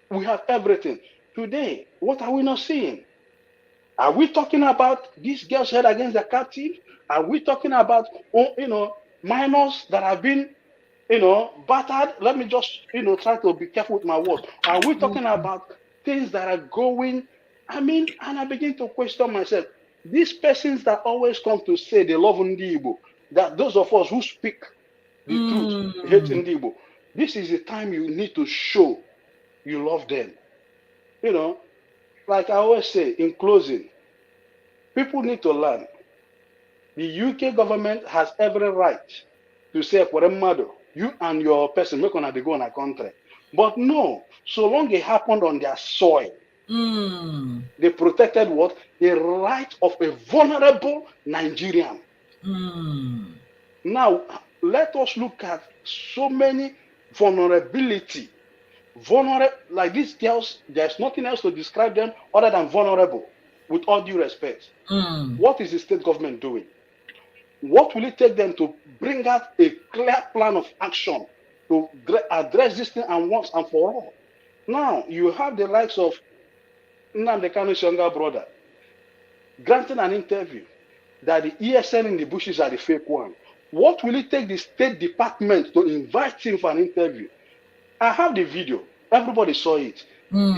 We have everything. Today, what are we not seeing? Are we talking about these girls held against the captive? Are we talking about, minors that have been, battered? Let me just, try to be careful with my words. Are we talking about things that are going? I mean, and I begin to question myself. These persons that always come to say they love Ndi Igbo, that those of us who speak the truth hate Ndi Igbo, this is the time you need to show you love them. Like I always say, in closing, people need to learn. The UK government has every right to say, Ekweremadu, you and your person, we're going to go in a country. But no, so long it happened on their soil, they protected what? The right of a vulnerable Nigerian. Now, let us look at so many vulnerability. Like these girls, there's nothing else to describe them other than vulnerable, with all due respect. What is the state government doing? What will it take them to bring out a clear plan of action to address this thing and once and for all? Now, you have the likes of Nnamdi Kanu's younger brother granting an interview that the ESN in the bushes are the fake one. What will it take the State Department to invite him for an interview? I have the video. Everybody saw it.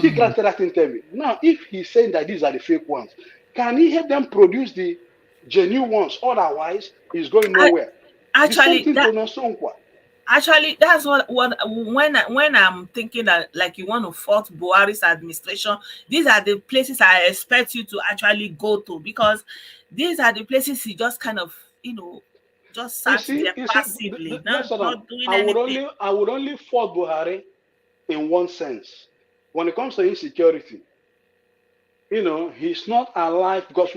He granted that interview. Now, if he's saying that these are the fake ones, can he help them produce the genuine ones? Otherwise, he's going nowhere. Actually, that's what when I'm thinking that, like, you want to fault Buhari's administration, these are the places I expect you to actually go to, because these are the places he just kind of, just sat there passively, not doing anything. I would only fault Buhari in one sense. When it comes to insecurity, he's not alive because,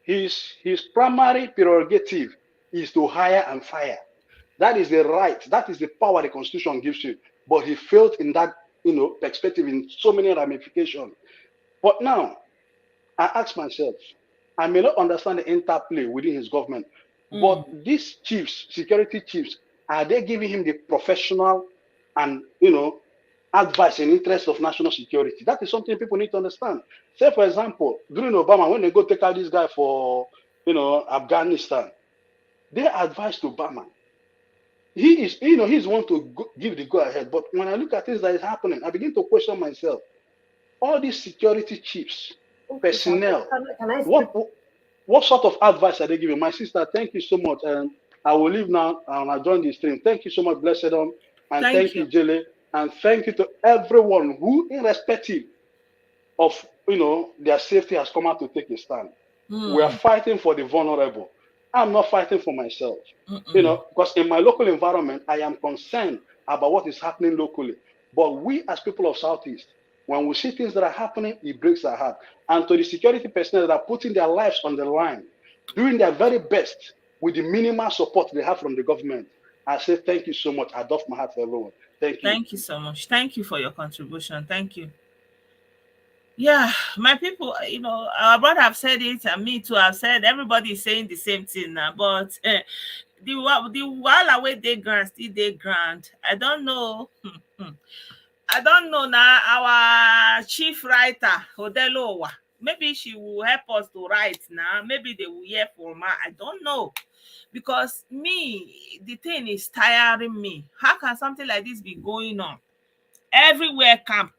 his primary prerogative is to hire and fire. That is the right, that is the power the Constitution gives you. But he failed in that, perspective in so many ramifications. But now, I ask myself, I may not understand the interplay within his government, but these chiefs, security chiefs, are they giving him the professional and, advice in interest of national security? That is something people need to understand. Say, for example, during Obama, when they go take out this guy for, Afghanistan, they advised Obama. He is, he's one to give the go ahead. But when I look at things that is happening, I begin to question myself. All these security chiefs, personnel, what sort of advice are they giving? My sister, thank you so much. And I will leave now and I'll join the stream. Thank you so much, Blessed and thank you, Jele. And thank you to everyone who, irrespective of their safety, has come out to take a stand. We are fighting for the vulnerable. I'm not fighting for myself. Because in my local environment, I am concerned about what is happening locally. But we as people of Southeast, when we see things that are happening, it breaks our heart. And to the security personnel that are putting their lives on the line, doing their very best with the minimal support they have from the government, I say thank you so much. I doff my heart for everyone. Thank you. Thank you so much. Thank you for your contribution. Thank you. Yeah, my people, our brother have said it, and me too have said. Everybody is saying the same thing now, but the while away they grant, still they grant. I don't know. I don't know now. Our chief writer, Odelowa, maybe she will help us to write now. Maybe they will hear from her. I don't know. Because me, the thing is tiring me. How can something like this be going on? Everywhere camp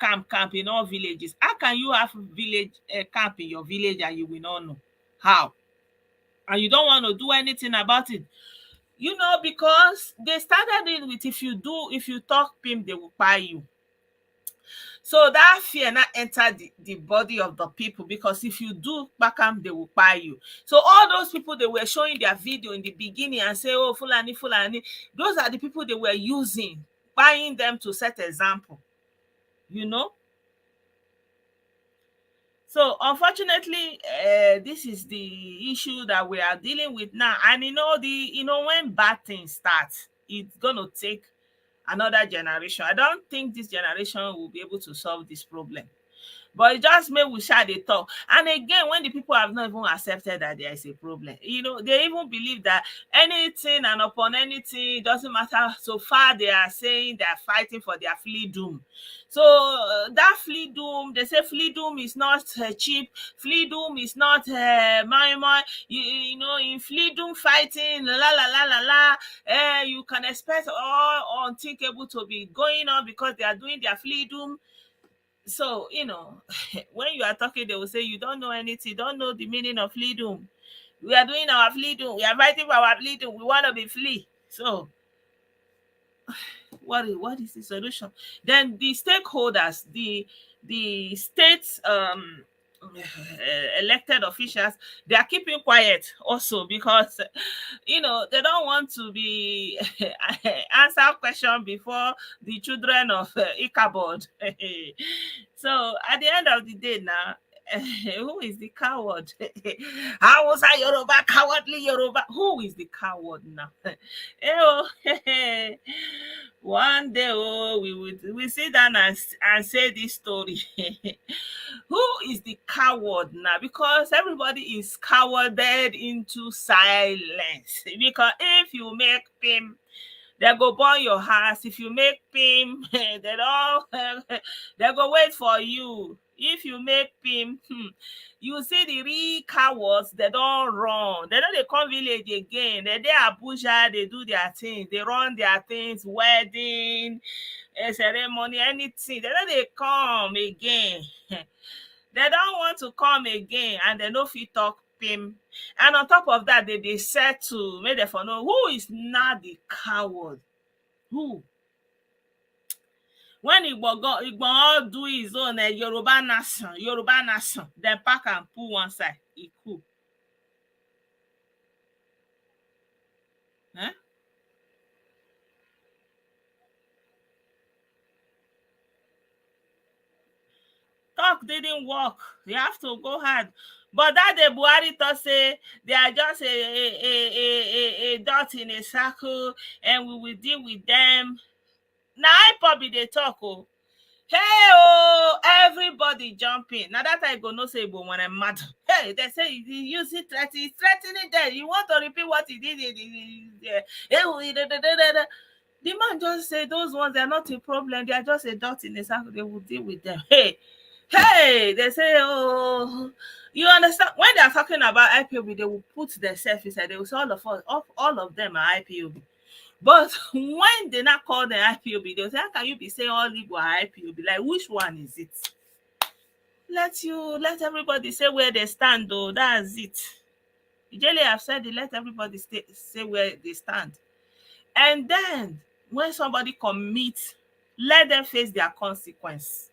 in all villages. How can you have village camp in your village and you will not know? How? And you don't want to do anything about it. Because they started it with if you talk PIM, they will buy you. So that fear not enter the body of the people, because if you do Bakam, they will buy you. So all those people they were showing their video in the beginning and say, oh, Fulani, those are the people they were using, buying them to set example. So unfortunately, this is the issue that we are dealing with now. And when bad things start, it's gonna take another generation. I don't think this generation will be able to solve this problem. But it just made we share the talk. And again, when the people have not even accepted that there is a problem, they even believe that anything and upon anything, it doesn't matter. So far, they are saying they are fighting for their freedom. So that freedom, they say freedom is not cheap. Freedom is not my. In freedom fighting, you can expect all unthinkable to be going on because they are doing their freedom. So, when you are talking, they will say, you don't know anything, don't know the meaning of freedom. We are doing our freedom. We are fighting for our freedom. We want to be free. So, what is the solution? Then the stakeholders, the states elected officials, they are keeping quiet also because they don't want to be answer question before the children of Ichabod. So at the end of the day now, who is the coward? How was I Yoruba? Cowardly Yoruba. Who is the coward now? One day, we sit down and say this story. Who is the coward now? Because everybody is cowarded into silence. Because if you make PIM, they go burn your house. If you make PIM, they go wait for you. If you make PIM, you see the real cowards, they don't run. They don't come village again. They Abuja, they do their things. They run their things, wedding, ceremony, anything. They come again. They don't want to come again, and they no fit talk PIM. And on top of that, they settle, make them for know who is not the coward. Who? When Igbo do his own Yoruba nation, then pack and pull one side. It cool. Huh? Talk didn't work. You have to go hard. But that the Buhari thought say they are just a dot in a circle and we will deal with them. Now IPOB they talk. Hey, oh, everybody jumping. Now that I go no say but when I'm mad. Hey, they say he use it he's threatening them. You want to repeat what he did? The man just say those ones they are not a problem. They are just a dot in the circle. They will deal with them. Hey, they say, oh, you understand? When they are talking about IPOB, they will put themselves inside. They will say all of them are IPOB. But when they not call the IPOB, they'll say, how can you be saying all Igbo are IPOB? Like, which one is it? Let everybody say where they stand, though. That's it. Usually I've said it, let everybody say where they stand. And then, when somebody commits, let them face their consequence.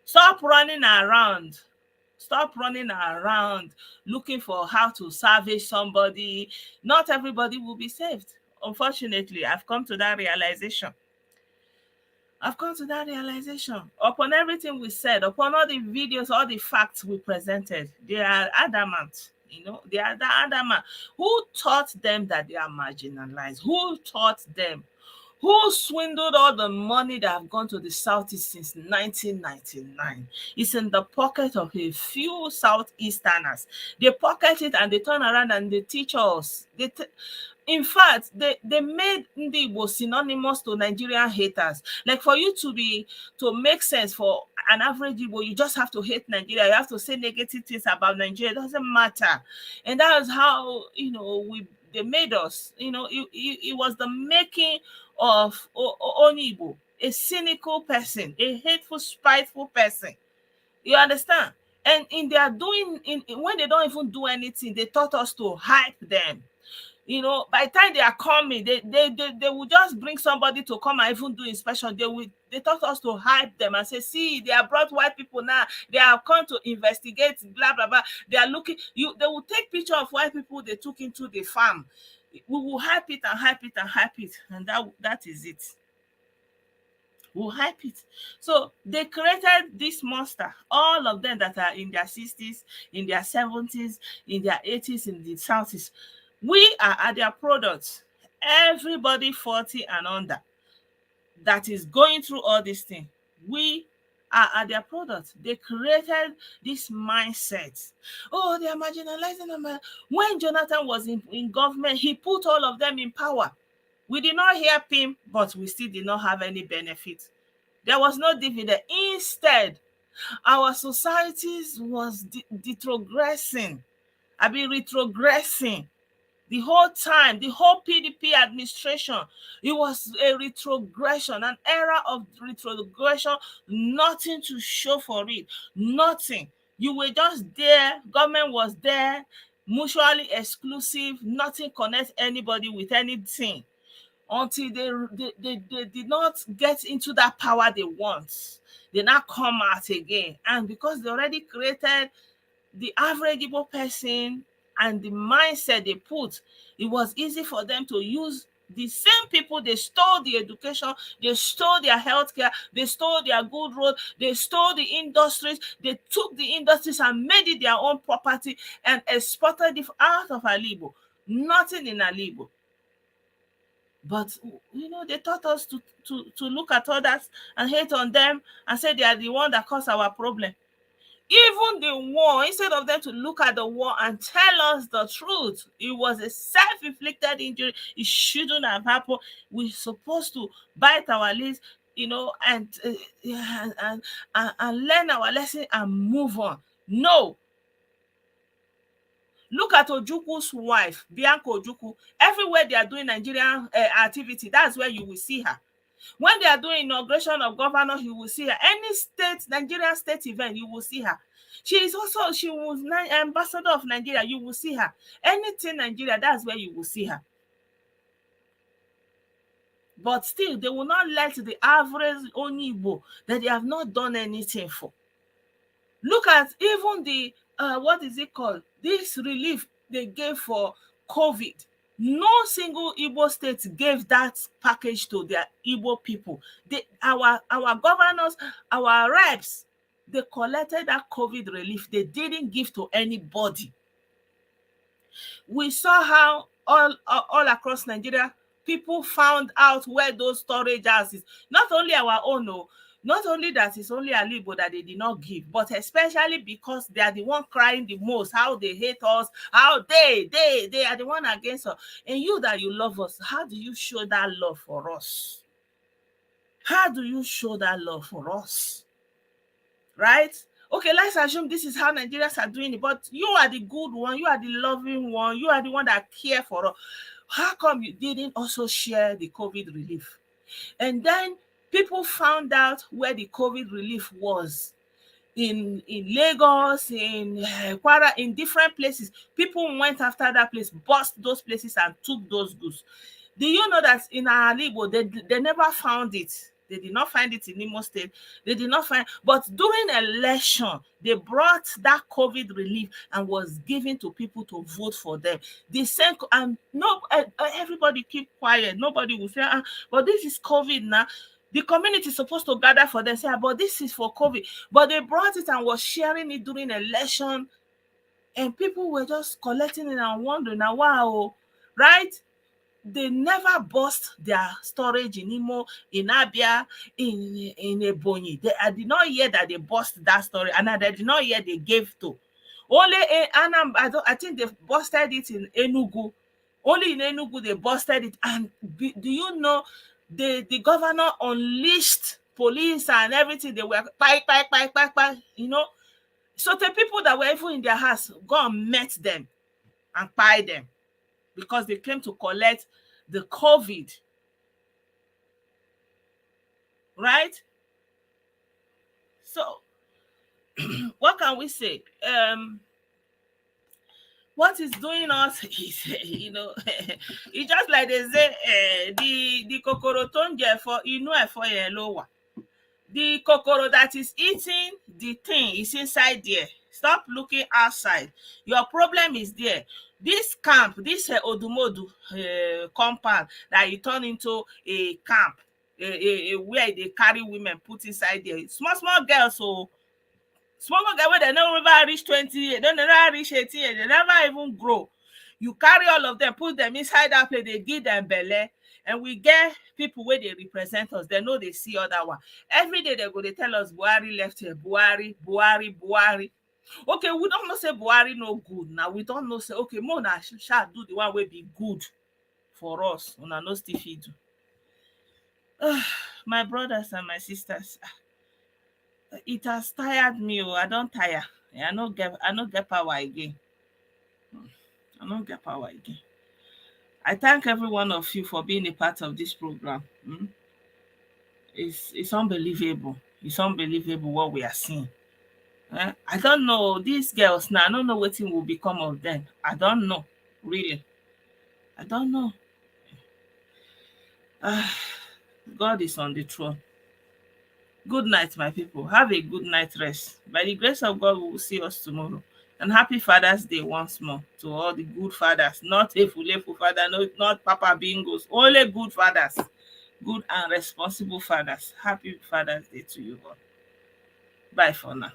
Stop running around. Stop running around looking for how to salvage somebody. Not everybody will be saved. Unfortunately, I've come to that realization. Upon everything we said, upon all the videos, all the facts we presented, they are adamant. They are adamant. Who taught them that they are marginalized? Who taught them? Who swindled all the money that have gone to the Southeast since 1999? It's in the pocket of a few Southeasterners. They pocket it and they turn around and they teach us. In fact, they made Ndi Igbo synonymous to Nigerian haters. Like for you to make sense for an average Igbo, you just have to hate Nigeria. You have to say negative things about Nigeria. It doesn't matter. And that is how, they made us. It was the making of Onibo, a cynical person, a hateful, spiteful person. You understand? And when they don't even do anything, they taught us to hype them. By the time they are coming, they will just bring somebody to come and even do inspection. They taught us to hype them and say, see, they have brought white people now. They have come to investigate, blah, blah, blah. They are looking, they will take picture of white people they took into the farm. We will hype it and hype it and hype it. And that is it. We'll hype it. So they created this monster. All of them that are in their 60s, in their 70s, in their 80s, in the 70s. We are at their products. Everybody 40 and under that is going through all these things, we are at their products. They created this mindset. Oh, they are marginalizing them. When Jonathan was in government, he put all of them in power. We did not hear him, but we still did not have any benefit. There was no dividend. Instead, our societies was retrogressing. The whole time, the whole PDP administration, it was a retrogression, an era of retrogression, nothing to show for it, nothing. You were just there, government was there, mutually exclusive, nothing connects anybody with anything until they did not get into that power they want. They now come out again. And because they already created the average Igbo person and the mindset they put, it was easy for them to use the same people. They stole the education, they stole their healthcare, they stole their good road, they stole the industries, they took the industries and made it their own property and exported it out of Alibo. Nothing in Alibo. But, they taught us to look at others and hate on them and say they are the one that caused our problem. Even the war, instead of them to look at the war and tell us the truth, it was a self-inflicted injury. It shouldn't have happened. We're supposed to bite our lips, and learn our lesson and move on. No. Look at Ojukwu's wife, Bianca Ojukwu. Everywhere they are doing Nigerian activity, that's where you will see her. When they are doing inauguration of governors, you will see her. Any state, Nigerian state event, you will see her. She was ambassador of Nigeria, you will see her. Anything Nigeria, that's where you will see her. But still, they will not let the average Onibo that they have not done anything for. Look at even the, what is it called? This relief they gave for COVID. No single Igbo state gave that package to their Igbo people. Our governors, our reps, they collected that COVID relief. They didn't give to anybody. We saw how all across Nigeria, people found out where those storage houses, not only our own, no, not only that it's only Alibo that they did not give, but especially because they are the one crying the most, how they hate us, how they are the one against us. And you that you love us, how do you show that love for us? How do you show that love for us? Right? Okay, let's assume this is how Nigerians are doing it, but you are the good one, you are the loving one, you are the one that care for us. How come you didn't also share the COVID relief? And then people found out where the COVID relief was. In Lagos, in Kwara, in different places. People went after that place, bust those places and took those goods. Do you know that in Alibo, they never found it? They did not find it in Imo State. They did not find, but during election, they brought that COVID relief and was given to people to vote for them. They sent, and no, everybody keep quiet. Nobody will say, but this is COVID now. The community is supposed to gather for them, say, but this is for COVID. But they brought it and was sharing it during election, and people were just collecting it and wondering, now, wow, right? They never bust their storage in Imo, in Abia, in Ebonyi. I did not hear that they bust that storage, and I did not hear they gave to. Only I think they busted it in Enugu. Only in Enugu they busted it. And do you know the governor unleashed police and everything? They were you know. So the people that were even in their house go and met them and kpai them, because they came to collect the COVID, right? So, what can we say? What is doing us is, you know, it's just like they say, the kokoro tonje for lower. The kokoro that is eating the thing is inside there. Stop looking outside. Your problem is there. This camp, this Odumodu compound that you turn into a camp, where they carry women put inside there. Small girls, so small girls where they never reach 20, they never reach 18, they never even grow. You carry all of them, put them inside that place, they give them belly. And we get people where they represent us. They know they see other one. Every day they go, they tell us Buhari left here. Buhari. Okay, we don't know say Buhari no good. Now we don't know say, okay, Mona shall do the one will be good for us. Una no still fit do. My brothers and my sisters, it has tired me. I don't tire. I no get power again. I don't get power again. I thank every one of you for being a part of this program. It's unbelievable. It's unbelievable what we are seeing. I don't know these girls now. I don't know what will become of them. I don't know, really. I don't know. God is on the throne. Good night, my people. Have a good night rest. By the grace of God, we will see us tomorrow. And happy Father's Day once more to all the good fathers, not a fulefu father, not Papa Bingos, only good fathers, good and responsible fathers. Happy Father's Day to you all. Bye for now.